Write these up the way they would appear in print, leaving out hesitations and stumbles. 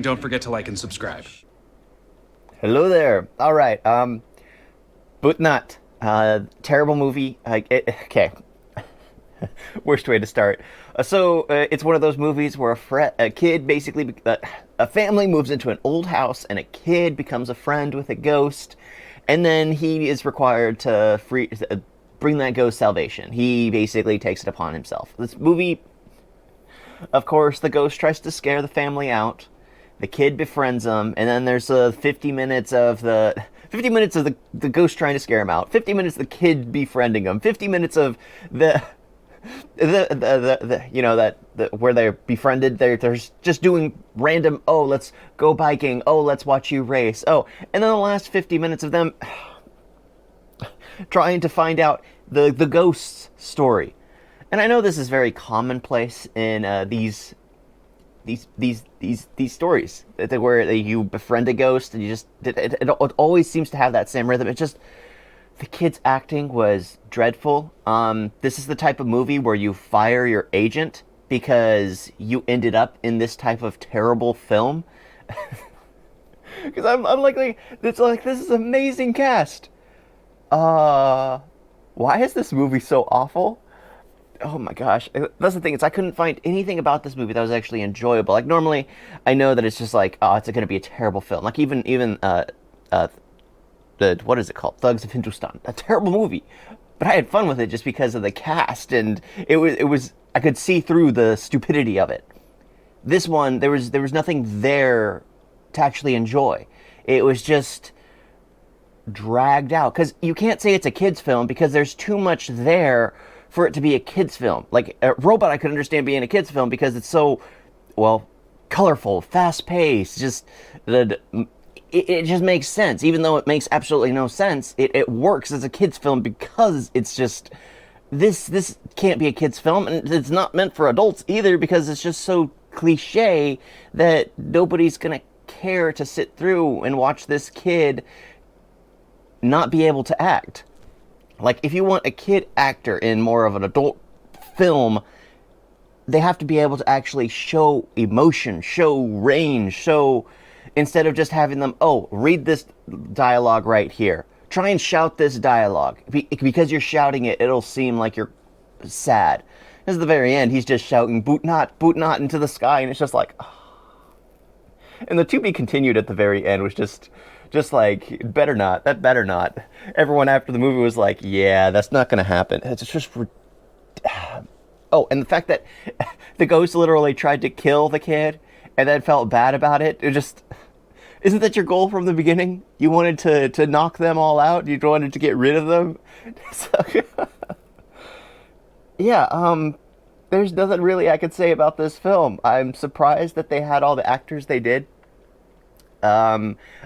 don't forget to like and subscribe. Hello there. All right. Bhoothnath. Terrible movie. Okay. Worst way to start. It's one of those movies where a kid basically, a family moves into an old house and a kid becomes a friend with a ghost, and then he is required to bring that ghost salvation. He basically takes it upon himself. This movie, of course, the ghost tries to scare the family out. The kid befriends him, and then there's 50 minutes of the ghost trying to scare him out. 50 minutes of the kid befriending him. 50 minutes of where they're befriended. They're just doing random. Oh, let's go biking. Oh, let's watch you race. Oh, and then the last 50 minutes of them trying to find out the ghost's story. And I know this is very commonplace in these stories where you befriend a ghost and it always seems to have that same rhythm. It just, the kid's acting was dreadful. This is the type of movie where you fire your agent because you ended up in this type of terrible film. Because I'm like, it's like, this is amazing cast. Why is this movie so awful? Oh my gosh, that's the thing, is I couldn't find anything about this movie that was actually enjoyable. Like, normally I know that it's just like, oh, it's going to be a terrible film. Like even the, what is it called, Thugs of Hindustan, a terrible movie, but I had fun with it just because of the cast, and it was I could see through the stupidity of it. This one, there was nothing there to actually enjoy. It was just dragged out, because you can't say it's a kids film because there's too much there for it to be a kids film. Like Robot, I could understand being a kids film because it's so, well, colorful, fast paced. It just makes sense, even though it makes absolutely no sense. It works as a kids film because it's just this can't be a kids film, and it's not meant for adults either because it's just so cliche that nobody's gonna care to sit through and watch this kid not be able to act. Like, if you want a kid actor in more of an adult film, they have to be able to actually show emotion, show range, instead of just having them, oh, read this dialogue right here. Try and shout this dialogue. Because you're shouting it, it'll seem like you're sad. This is the very end, he's just shouting, Bhoothnath, Bhoothnath into the sky, and it's just like, oh. And the to be continued at the very end was just like, better not, that better not. Everyone after the movie was like, yeah, that's not gonna happen. It's just, oh, and the fact that the ghost literally tried to kill the kid and then felt bad about it. It just, isn't that your goal from the beginning? You wanted to knock them all out? You wanted to get rid of them? So, yeah, there's nothing really I could say about this film. I'm surprised that they had all the actors they did.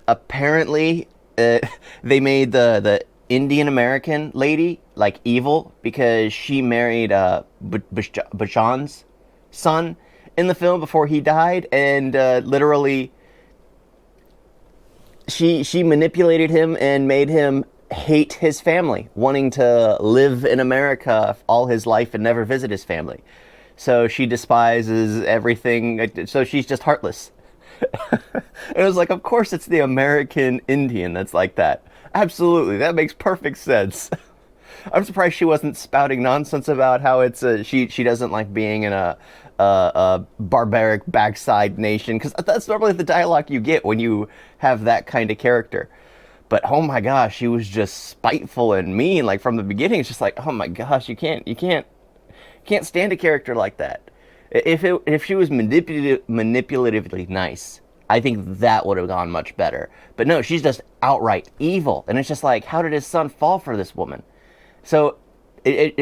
Apparently, they made the Indian American lady like evil because she married Bachchan's son in the film before he died, and literally she manipulated him and made him hate his family, wanting to live in America all his life and never visit his family. So she despises everything. So she's just heartless. It was like, of course it's the American Indian that's like that. Absolutely, that makes perfect sense. I'm surprised she wasn't spouting nonsense about how it's she doesn't like being in a barbaric backside nation, because that's normally the dialogue you get when you have that kind of character. But oh my gosh, she was just spiteful and mean, like from the beginning. It's just like, oh my gosh, you can't stand a character like that. If she was manipulatively nice, I think that would have gone much better. But no, she's just outright evil, and it's just like, how did his son fall for this woman? So there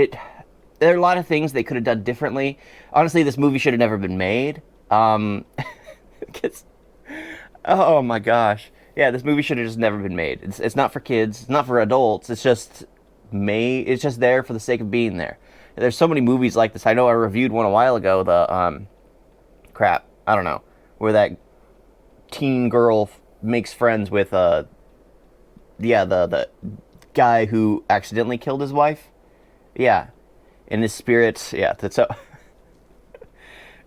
are a lot of things they could have done differently. Honestly, this movie should have never been made. Oh my gosh, yeah, this movie should have just never been made. It's not for kids, it's not for adults. It's just there for the sake of being there. There's so many movies like this. I know I reviewed one a while ago, I don't know, where that teen girl makes friends with the guy who accidentally killed his wife. Yeah, in his spirits. Yeah, that's so.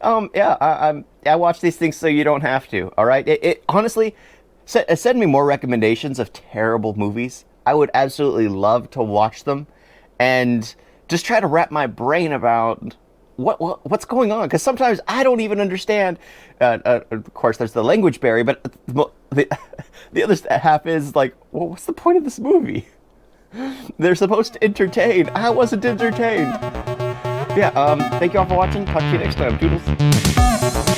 Yeah, I watch these things so you don't have to. All right. It honestly, send me more recommendations of terrible movies. I would absolutely love to watch them, and just try to wrap my brain about what's going on. Because sometimes I don't even understand. Of course, there's the language barrier, but the other half is like, well, what's the point of this movie? They're supposed to entertain. I wasn't entertained. Yeah, thank you all for watching. Talk to you next time. Toodles.